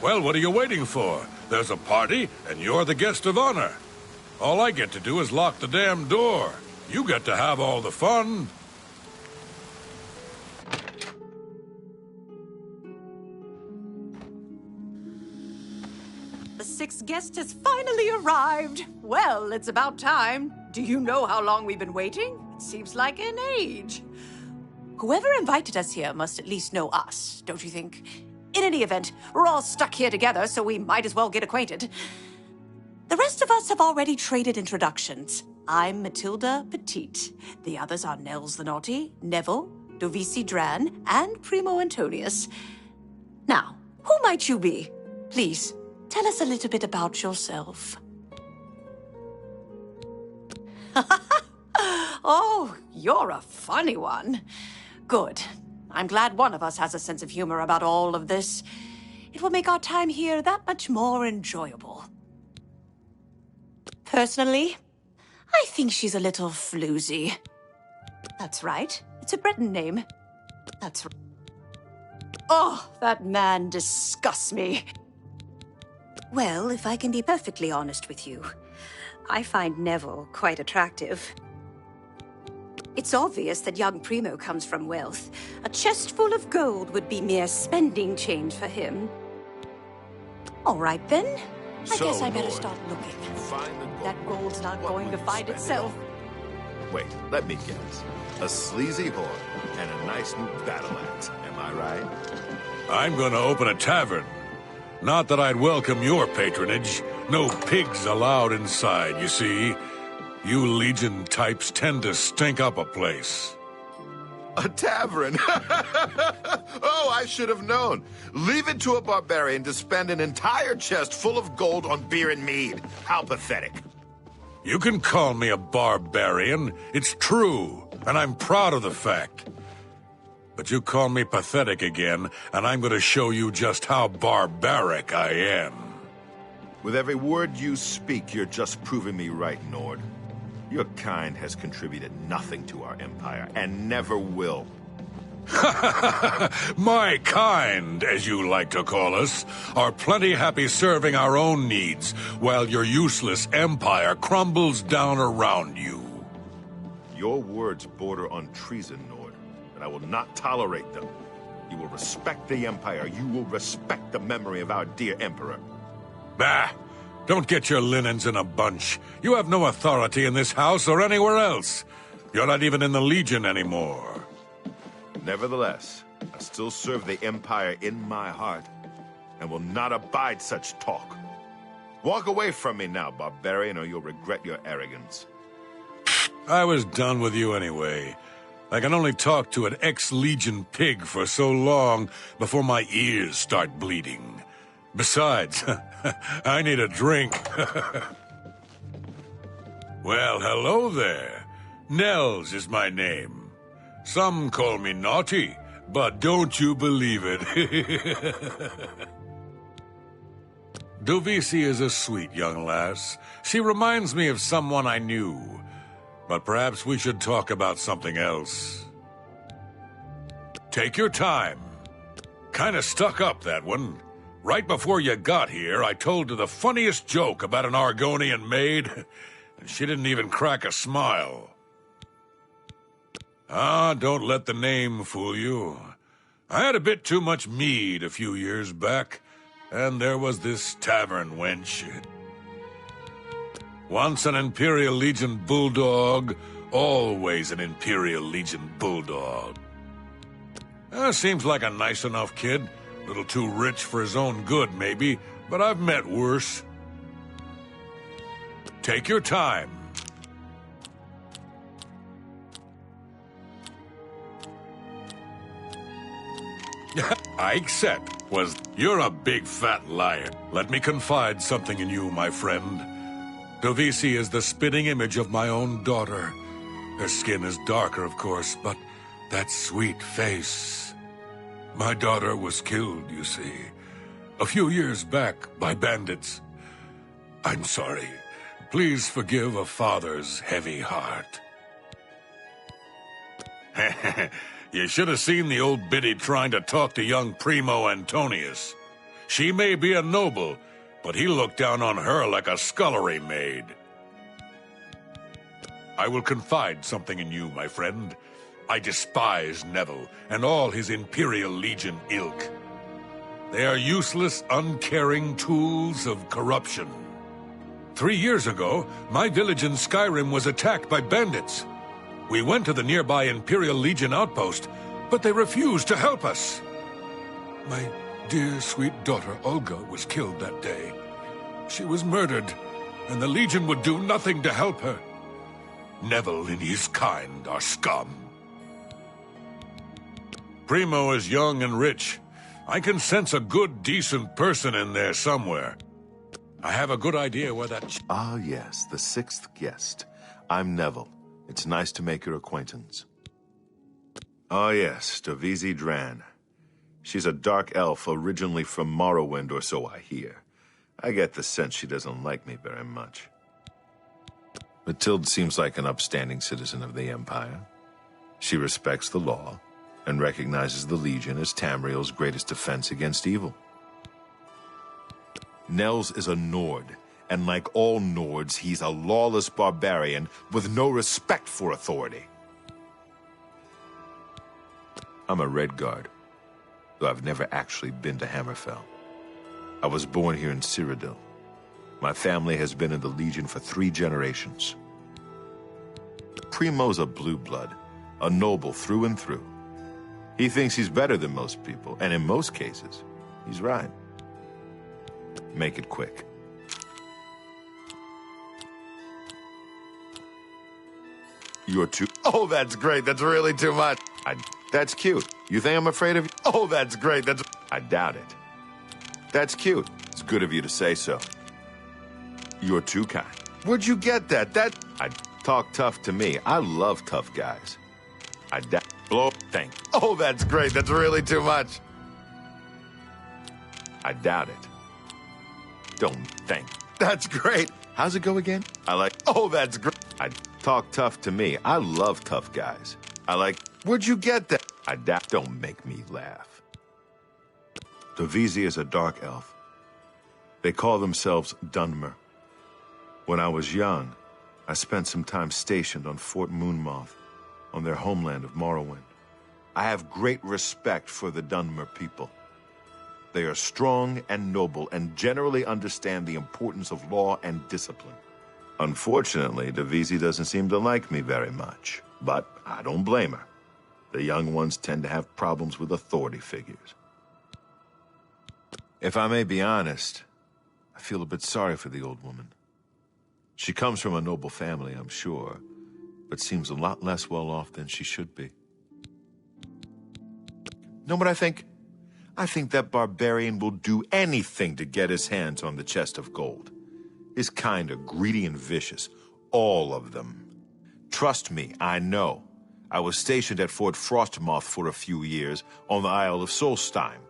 Well, what are you waiting for? There's a party, and you're the guest of honor. All I get to do is lock the damn door. You get to have all the fun. The sixth guest has finally arrived. Well, it's about time. Do you know how long we've been waiting? It seems like an age. Whoever invited us here must at least know us, don't you think? In any event, we're all stuck here together, so we might as well get acquainted. The rest of us have already traded introductions. I'm Matilda Petite. The others are Nels the Naughty, Neville, Dovisi Dran, and Primo Antonius. Now, who might you be? Please, tell us a little bit about yourself. Oh, you're a funny one. Good. I'm glad one of us has a sense of humor about all of this. It will make our time here that much more enjoyable. Personally, I think she's a little floozy. That's right. It's a Breton name. That's right. Oh, that man disgusts me. Well, if I can be perfectly honest with you, I find Neville quite attractive. It's obvious that young Primo comes from wealth. A chest full of gold would be mere spending change for him. All right, then. I guess I better start looking. That gold's not going to find itself. Wait, let me guess. A sleazy whore and a nice new battle axe. Am I right? I'm gonna open a tavern. Not that I'd welcome your patronage. No pigs allowed inside, you see. You Legion types tend to stink up a place. A tavern? Oh, I should have known. Leave it to a barbarian to spend an entire chest full of gold on beer and mead. How pathetic. You can call me a barbarian. It's true, and I'm proud of the fact. But you call me pathetic again, and I'm going to show you just how barbaric I am. With every word you speak, you're just proving me right, Nord. Your kind has contributed nothing to our empire, and never will. My kind, as you like to call us, are plenty happy serving our own needs, while your useless empire crumbles down around you. Your words border on treason, Nord, and I will not tolerate them. You will respect the empire. You will respect the memory of our dear emperor. Bah! Don't get your linens in a bunch. You have no authority in this house or anywhere else. You're not even in the Legion anymore. Nevertheless, I still serve the Empire in my heart, and will not abide such talk. Walk away from me now, barbarian, or you'll regret your arrogance. I was done with you anyway. I can only talk to an ex-Legion pig for so long before my ears start bleeding. Besides, I need a drink. Well, hello there. Nels is my name. Some call me naughty, but don't you believe it. Dovisi is a sweet young lass. She reminds me of someone I knew. But perhaps we should talk about something else. Take your time. Kinda stuck up, that one. Right before you got here, I told her the funniest joke about an Argonian maid, and she didn't even crack a smile. Ah, don't let the name fool you. I had a bit too much mead a few years back, and there was this tavern wench. Once an Imperial Legion bulldog, always an Imperial Legion bulldog. Seems like a nice enough kid. A little too rich for his own good, maybe, but I've met worse. Take your time. I accept. You're a big fat liar. Let me confide something in you, my friend. Dovisi is the spitting image of my own daughter. Her skin is darker, of course, but that sweet face. My daughter was killed, you see, a few years back by bandits. I'm sorry. Please forgive a father's heavy heart. You should have seen the old biddy trying to talk to young Primo Antonius. She may be a noble, but he looked down on her like a scullery maid. I will confide something in you, my friend. I despise Neville and all his Imperial Legion ilk. They are useless, uncaring tools of corruption. 3 years ago, my village in Skyrim was attacked by bandits. We went to the nearby Imperial Legion outpost, but they refused to help us. My dear, sweet daughter, Olga, was killed that day. She was murdered, and the Legion would do nothing to help her. Neville and his kind are scum. Primo is young and rich. I can sense a good, decent person in there somewhere. I have a good idea where that... Ah, yes, the sixth guest. I'm Neville. It's nice to make your acquaintance. Oh, yes, Davisi Dran. She's a dark elf originally from Morrowind, or so I hear. I get the sense she doesn't like me very much. Matilde seems like an upstanding citizen of the Empire. She respects the law and recognizes the Legion as Tamriel's greatest defense against evil. Nels is a Nord, and like all Nords, he's a lawless barbarian with no respect for authority. I'm a Redguard, though I've never actually been to Hammerfell. I was born here in Cyrodiil. My family has been in the Legion for 3 generations. Primo's a blue blood, a noble through and through. He thinks he's better than most people, and in most cases, he's right. Make it quick. You're too... Oh, that's great. That's really too much. That's cute. You think I'm afraid of you? Oh, that's great. I doubt it. That's cute. It's good of you to say so. You're too kind. Where'd you get that? Talk tough to me. I love tough guys. Thank you. Oh, that's great. That's really too much. I doubt it. Don't think. That's great. How's it go again? Oh, that's great. Talk tough to me. I love tough guys. Where'd you get that? Don't make me laugh. Davisi is a dark elf. They call themselves Dunmer. When I was young, I spent some time stationed on Fort Moonmoth, on their homeland of Morrowind. I have great respect for the Dunmer people. They are strong and noble and generally understand the importance of law and discipline. Unfortunately, Davisi doesn't seem to like me very much, but I don't blame her. The young ones tend to have problems with authority figures. If I may be honest, I feel a bit sorry for the old woman. She comes from a noble family, I'm sure, but seems a lot less well off than she should be. Know what I think? I think that barbarian will do anything to get his hands on the chest of gold. His kind are greedy and vicious, all of them. Trust me, I know. I was stationed at Fort Frostmoth for a few years on the Isle of Solstheim.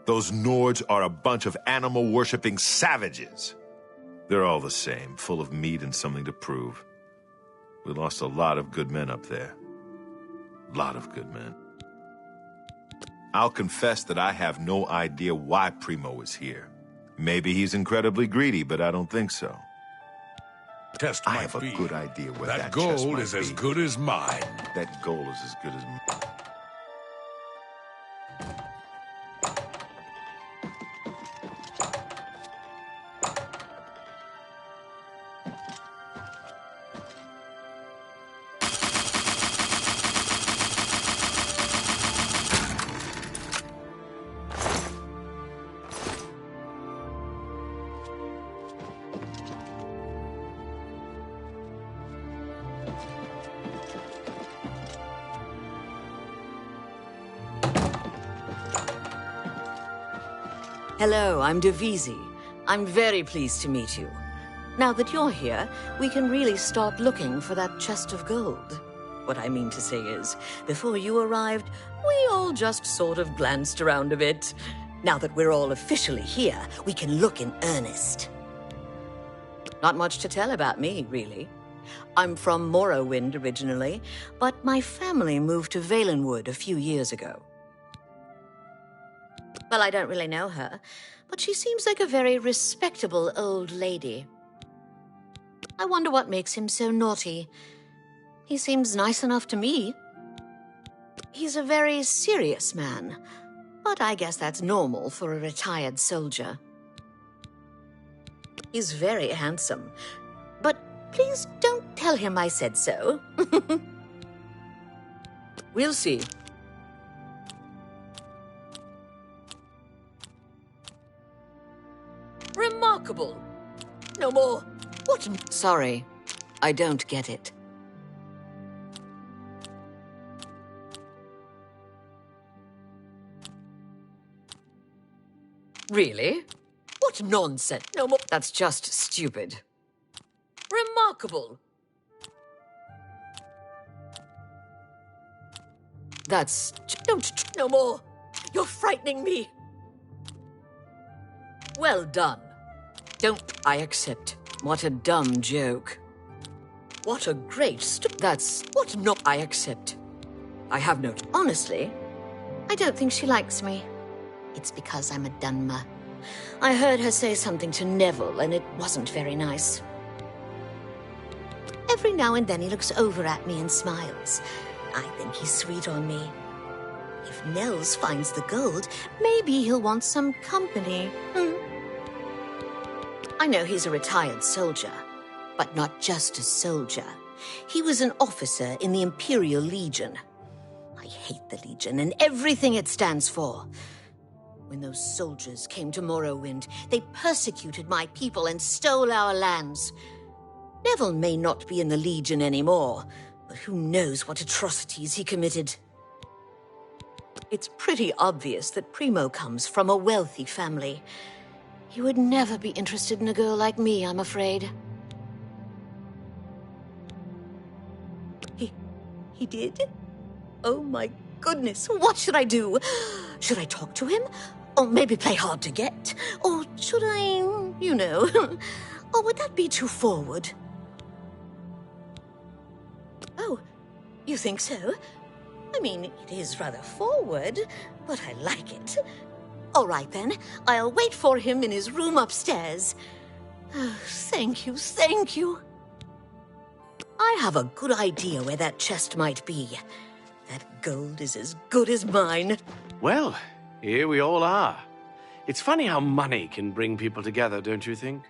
Those Nords are a bunch of animal-worshipping savages. They're all the same, full of meat and something to prove. We lost a lot of good men up there. A lot of good men. I'll confess that I have no idea why Primo is here. Maybe he's incredibly greedy, but I don't think so. Test I might have a be. good idea where That that chest gold might is as be. good as mine. That gold is as good as mine. Hello, I'm Davisi. I'm very pleased to meet you. Now that you're here, we can really start looking for that chest of gold. What I mean to say is, before you arrived, we all just sort of glanced around a bit. Now that we're all officially here, we can look in earnest. Not much to tell about me, really. I'm from Morrowind originally, but my family moved to Valenwood a few years ago. Well, I don't really know her, but she seems like a very respectable old lady. I wonder what makes him so naughty. He seems nice enough to me. He's a very serious man, but I guess that's normal for a retired soldier. He's very handsome, but please don't tell him I said so. We'll see. Remarkable. No more. What? Sorry, I don't get it. Really? What nonsense. No more. That's just stupid. Remarkable. Don't. No more. You're frightening me. Well done. I accept. What a dumb joke. What a great I accept. I have no... Honestly, I don't think she likes me. It's because I'm a Dunmer. I heard her say something to Neville, and it wasn't very nice. Every now and then he looks over at me and smiles. I think he's sweet on me. If Nels finds the gold, maybe he'll want some company. I know he's a retired soldier, but not just a soldier. He was an officer in the Imperial Legion. I hate the Legion and everything it stands for. When those soldiers came to Morrowind, they persecuted my people and stole our lands. Neville may not be in the Legion anymore, but who knows what atrocities he committed. It's pretty obvious that Primo comes from a wealthy family. He would never be interested in a girl like me, I'm afraid. He did? Oh my goodness, what should I do? Should I talk to him? Or maybe play hard to get? Or should I, or would that be too forward? Oh, you think so? I mean, it is rather forward, but I like it. All right, then. I'll wait for him in his room upstairs. Oh, thank you. I have a good idea where that chest might be. That gold is as good as mine. Well, here we all are. It's funny how money can bring people together, don't you think?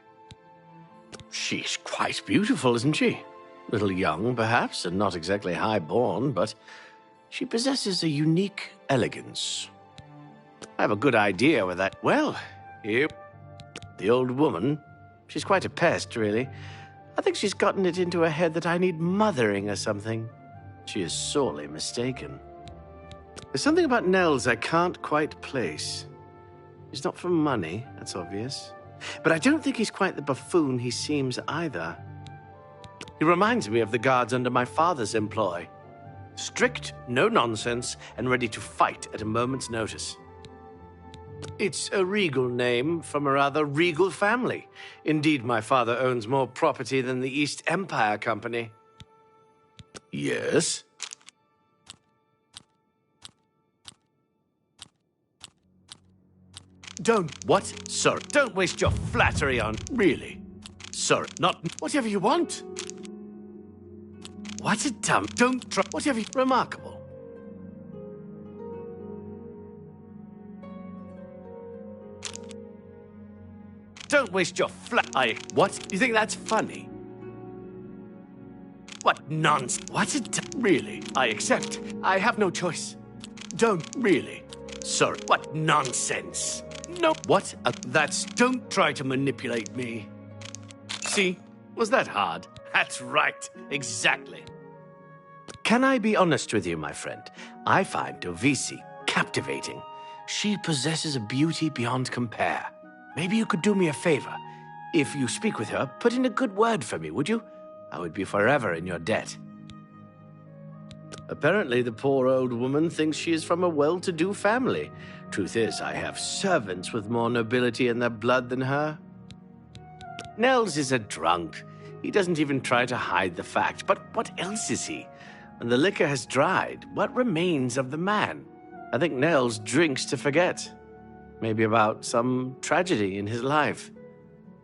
She's quite beautiful, isn't she? A little young, perhaps, and not exactly high-born, but she possesses a unique elegance. I have a good idea where that... Well, here... The old woman, she's quite a pest, really. I think she's gotten it into her head that I need mothering or something. She is sorely mistaken. There's something about Nels I can't quite place. He's not for money, that's obvious. But I don't think he's quite the buffoon he seems either. He reminds me of the guards under my father's employ. Strict, no nonsense, and ready to fight at a moment's notice. It's a regal name from a rather regal family. Indeed, my father owns more property than the East Empire Company. Yes? What? Sir, don't waste your flattery on... Really? Sir, not... Whatever you want. What a dumb... Don't try... Whatever you... Remarkable. Don't waste your What? You think that's funny? What nonsense? What a... Really? I accept. I have no choice. Don't... Really? Sir, what nonsense? No. What? That's... Don't try to manipulate me. See? Was that hard? That's right. Exactly. Can I be honest with you, my friend? I find Dovisi captivating. She possesses a beauty beyond compare. Maybe you could do me a favor. If you speak with her, put in a good word for me, would you? I would be forever in your debt. Apparently, the poor old woman thinks she is from a well-to-do family. Truth is, I have servants with more nobility in their blood than her. Nels is a drunk. He doesn't even try to hide the fact. But what else is he? When the liquor has dried, what remains of the man? I think Nels drinks to forget. Maybe about some tragedy in his life.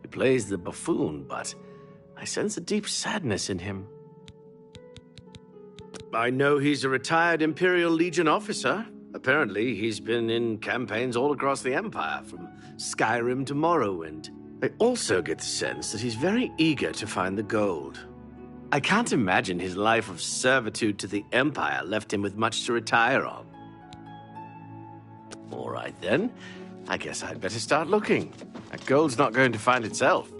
He plays the buffoon, but I sense a deep sadness in him. I know he's a retired Imperial Legion officer. Apparently, he's been in campaigns all across the Empire, from Skyrim to Morrowind. I also get the sense that he's very eager to find the gold. I can't imagine his life of servitude to the Empire left him with much to retire on. All right, then. I guess I'd better start looking. That gold's not going to find itself.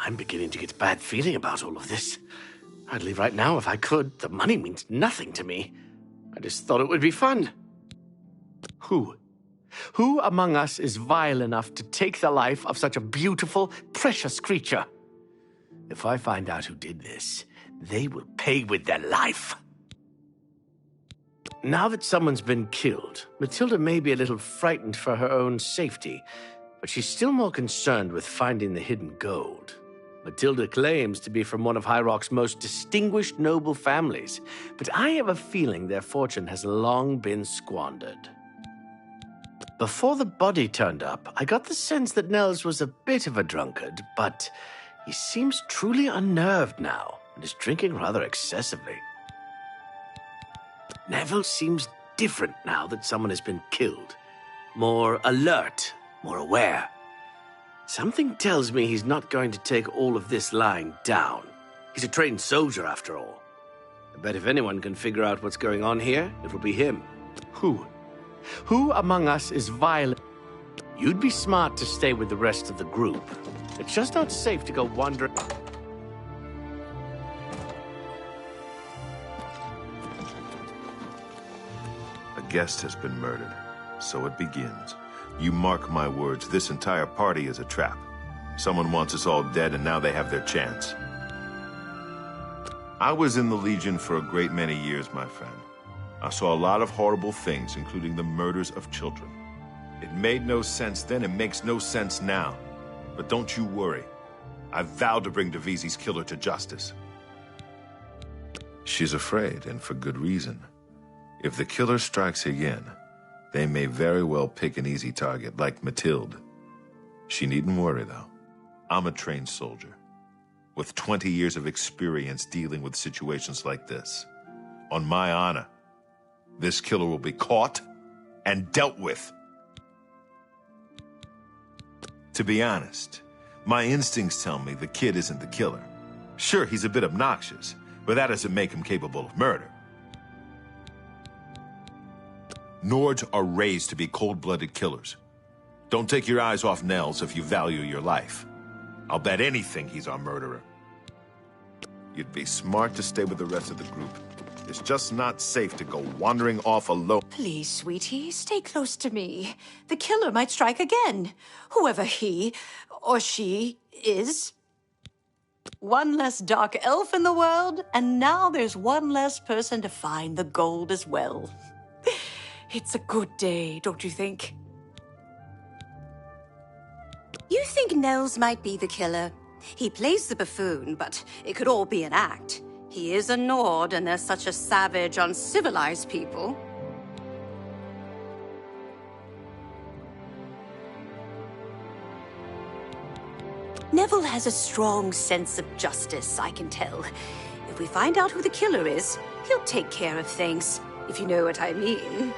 I'm beginning to get a bad feeling about all of this. I'd leave right now if I could. The money means nothing to me. I just thought it would be fun. Who among us is vile enough to take the life of such a beautiful, precious creature? If I find out who did this, they will pay with their life. Now that someone's been killed, Matilda may be a little frightened for her own safety, but she's still more concerned with finding the hidden gold. Matilda claims to be from one of High Rock's most distinguished noble families, but I have a feeling their fortune has long been squandered. Before the body turned up, I got the sense that Nels was a bit of a drunkard, but he seems truly unnerved now and is drinking rather excessively. Neville seems different now that someone has been killed. More alert, more aware. Something tells me he's not going to take all of this lying down. He's a trained soldier, after all. I bet if anyone can figure out what's going on here, it will be him. Who among us is violent? You'd be smart to stay with the rest of the group. It's just not safe to go wandering. A guest has been murdered. So it begins. You mark my words, this entire party is a trap. Someone wants us all dead, and now they have their chance. I was in the Legion for a great many years, my friend. I saw a lot of horrible things, including the murders of children. It made no sense then, it makes no sense now. But don't you worry. I vowed to bring Devisi's killer to justice. She's afraid, and for good reason. If the killer strikes again, they may very well pick an easy target, like Matilde. She needn't worry, though. I'm a trained soldier, with 20 years of experience dealing with situations like this. On my honor, this killer will be caught and dealt with. To be honest, my instincts tell me the kid isn't the killer. Sure, he's a bit obnoxious, but that doesn't make him capable of murder. Nords are raised to be cold-blooded killers. Don't take your eyes off Nels if you value your life. I'll bet anything he's our murderer. You'd be smart to stay with the rest of the group. It's just not safe to go wandering off alone. Please, sweetie, stay close to me. The killer might strike again. Whoever he or she is. One less dark elf in the world, and now there's one less person to find the gold as well. It's a good day, don't you think? You think Nels might be the killer? He plays the buffoon, but it could all be an act. He is a Nord, and they're such a savage, uncivilized people. Neville has a strong sense of justice, I can tell. If we find out who the killer is, he'll take care of things, if you know what I mean.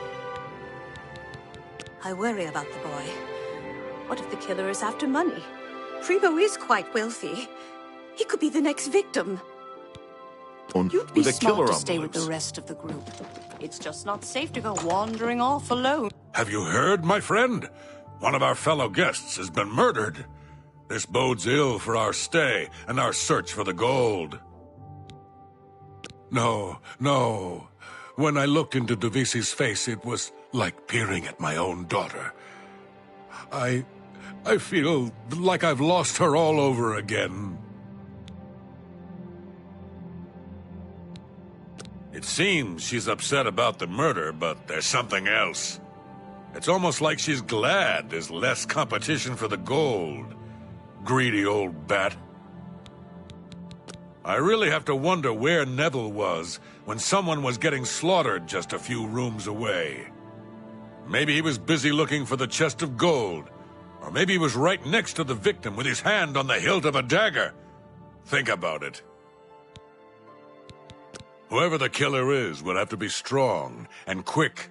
I worry about the boy. What if the killer is after money? Primo is quite wealthy. He could be the next victim. You'd be smart to stay with the rest of the group. It's just not safe to go wandering off alone. Have you heard, my friend? One of our fellow guests has been murdered. This bodes ill for our stay and our search for the gold. No. When I looked into Devisi's face, it was like peering at my own daughter. I feel like I've lost her all over again. It seems she's upset about the murder, but there's something else. It's almost like she's glad there's less competition for the gold. Greedy old bat. I really have to wonder where Neville was when someone was getting slaughtered just a few rooms away. Maybe he was busy looking for the chest of gold. Or maybe he was right next to the victim with his hand on the hilt of a dagger. Think about it. Whoever the killer is will have to be strong and quick.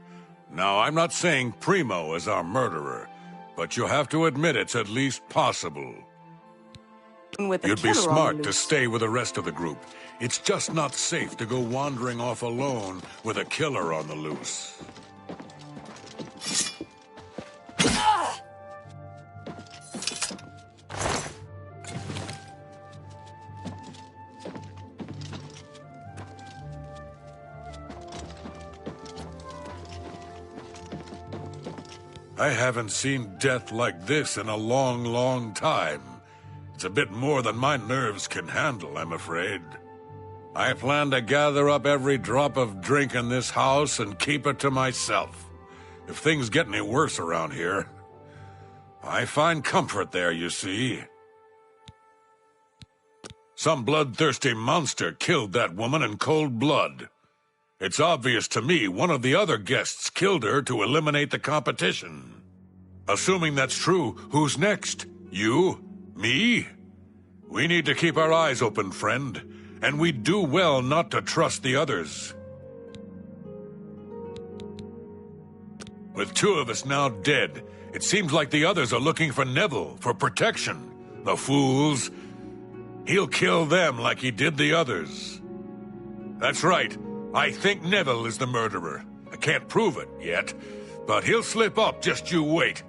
Now, I'm not saying Primo is our murderer, but you have to admit it's at least possible. You'd be smart to stay with the rest of the group. It's just not safe to go wandering off alone with a killer on the loose. I haven't seen death like this in a long, long time. It's a bit more than my nerves can handle, I'm afraid. I plan to gather up every drop of drink in this house and keep it to myself. If things get any worse around here, I find comfort there, you see. Some bloodthirsty monster killed that woman in cold blood. It's obvious to me one of the other guests killed her to eliminate the competition. Assuming that's true, who's next? You? Me? We need to keep our eyes open, friend, and we'd do well not to trust the others. With two of us now dead, it seems like the others are looking for Neville for protection. The fools. He'll kill them like he did the others. That's right. I think Neville is the murderer. I can't prove it yet, but he'll slip up, just you wait.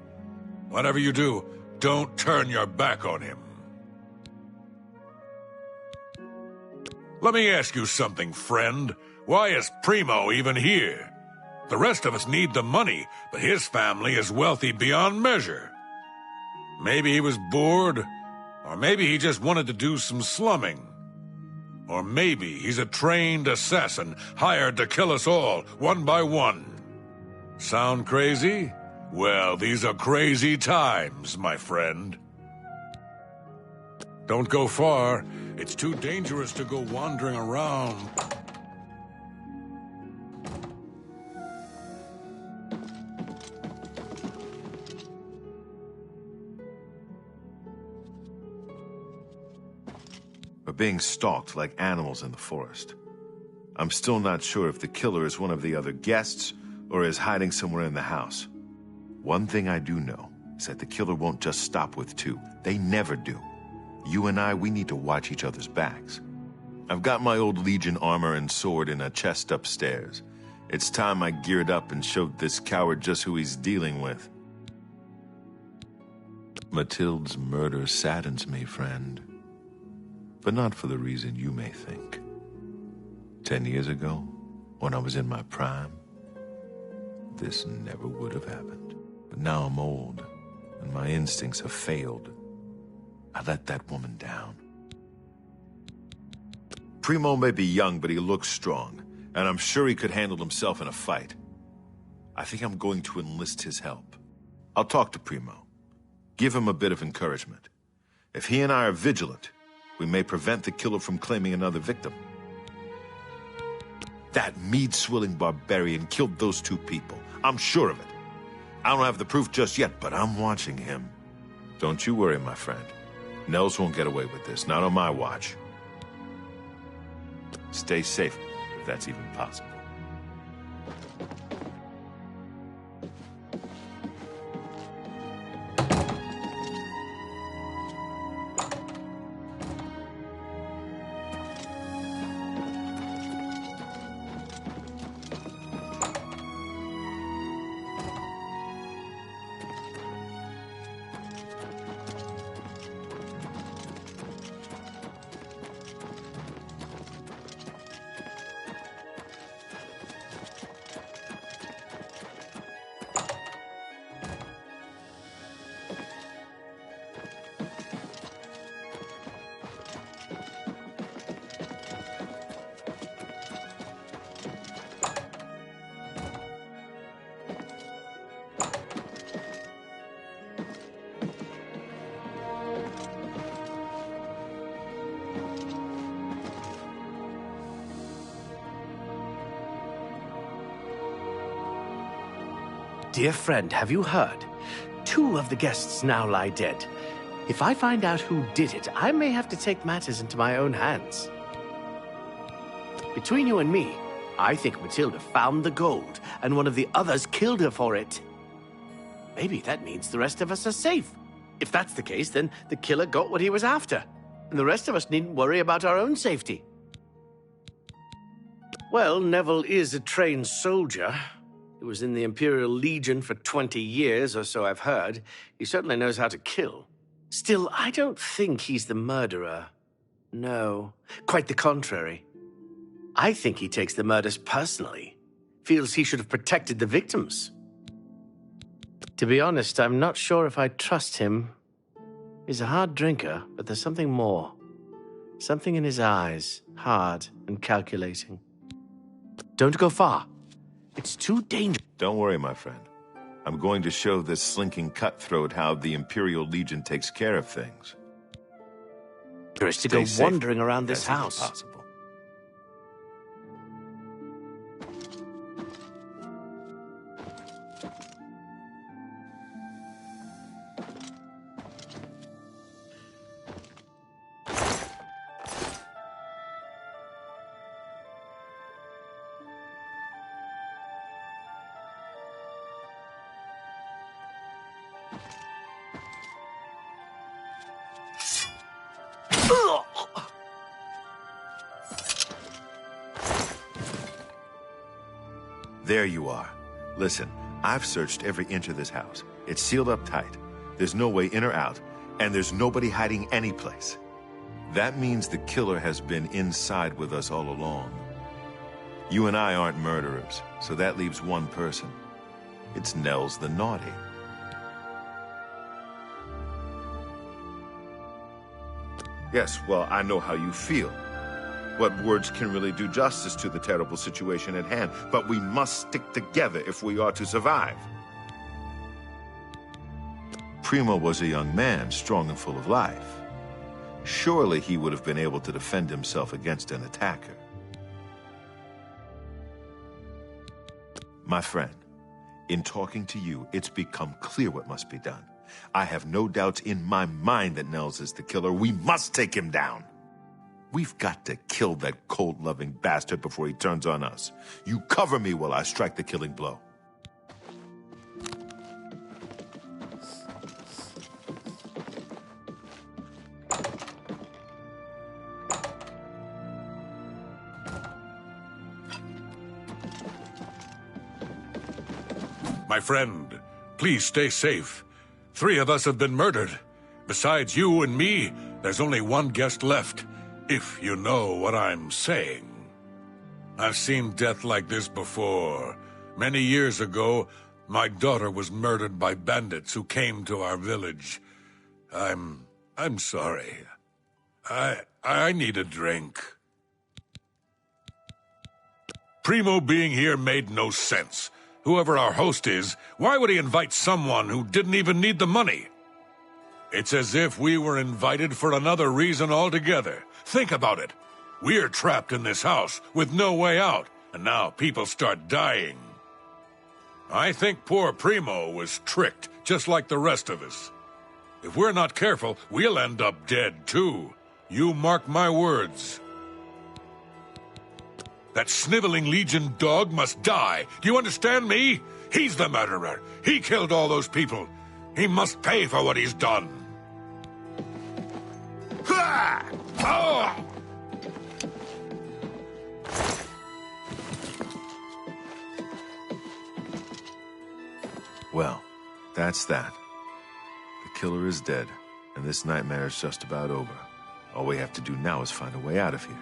Whatever you do, don't turn your back on him. Let me ask you something, friend. Why is Primo even here? The rest of us need the money, but his family is wealthy beyond measure. Maybe he was bored, or maybe he just wanted to do some slumming. Or maybe he's a trained assassin hired to kill us all, one by one. Sound crazy? Well, these are crazy times, my friend. Don't go far. It's too dangerous to go wandering around. We're being stalked like animals in the forest. I'm still not sure if the killer is one of the other guests or is hiding somewhere in the house. One thing I do know is that the killer won't just stop with two. They never do. You and I, we need to watch each other's backs. I've got my old Legion armor and sword in a chest upstairs. It's time I geared up and showed this coward just who he's dealing with. Mathilde's murder saddens me, friend. But not for the reason you may think. 10 years ago, when I was in my prime, this never would have happened. But now I'm old, and my instincts have failed. I let that woman down. Primo may be young, but he looks strong, and I'm sure he could handle himself in a fight. I think I'm going to enlist his help. I'll talk to Primo. Give him a bit of encouragement. If he and I are vigilant, we may prevent the killer from claiming another victim. That mead-swilling barbarian killed those two people. I'm sure of it. I don't have the proof just yet, but I'm watching him. Don't you worry, my friend. Nels won't get away with this, not on my watch. Stay safe, if that's even possible. Dear friend, have you heard? 2 of the guests now lie dead. If I find out who did it, I may have to take matters into my own hands. Between you and me, I think Matilda found the gold, and one of the others killed her for it. Maybe that means the rest of us are safe. If that's the case, then the killer got what he was after, and the rest of us needn't worry about our own safety. Well, Neville is a trained soldier. He was in the Imperial Legion for 20 years, or so I've heard. He certainly knows how to kill. Still, I don't think he's the murderer. No, quite the contrary. I think he takes the murders personally. Feels he should have protected the victims. To be honest, I'm not sure if I trust him. He's a hard drinker, but there's something more. Something in his eyes, hard and calculating. Don't go far. It's too dangerous. Don't worry, my friend. I'm going to show this slinking cutthroat how the Imperial Legion takes care of things. To go wandering around this house. Possible. There you are. Listen, I've searched every inch of this house. It's sealed up tight. There's no way in or out, and there's nobody hiding any place. That means the killer has been inside with us all along. You and I aren't murderers, so that leaves one person. It's Nels the Naughty. Yes, well, I know how you feel. What words can really do justice to the terrible situation at hand, but we must stick together if we are to survive. Primo was a young man, strong and full of life. Surely he would have been able to defend himself against an attacker. My friend, in talking to you, it's become clear what must be done. I have no doubts in my mind that Nels is the killer. We must take him down. We've got to kill that cold-loving bastard before he turns on us. You cover me while I strike the killing blow. My friend, please stay safe. 3 of us have been murdered. Besides you and me, there's only one guest left. If you know what I'm saying. I've seen death like this before. Many years ago, my daughter was murdered by bandits who came to our village. I'm sorry. I need a drink. Primo being here made no sense. Whoever our host is, why would he invite someone who didn't even need the money? It's as if we were invited for another reason altogether. Think about it. We're trapped in this house with no way out, and now people start dying. I think poor Primo was tricked, just like the rest of us. If we're not careful, we'll end up dead, too. You mark my words. That sniveling Legion dog must die. Do you understand me? He's the murderer. He killed all those people. He must pay for what he's done. Ha! Oh! Well, that's that. The killer is dead, and this nightmare is just about over. All we have to do now is find a way out of here.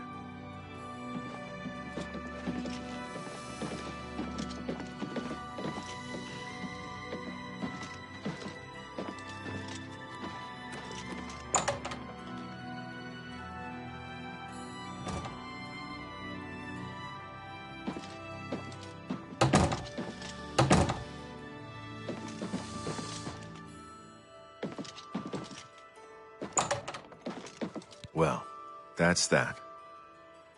Well, that's that.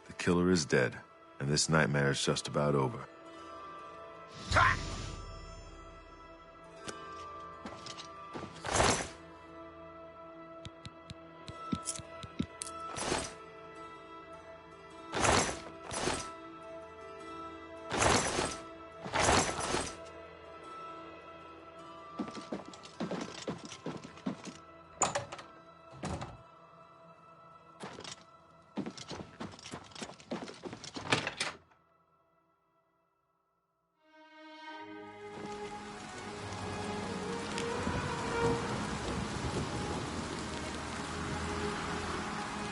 The killer is dead, and this nightmare is just about over.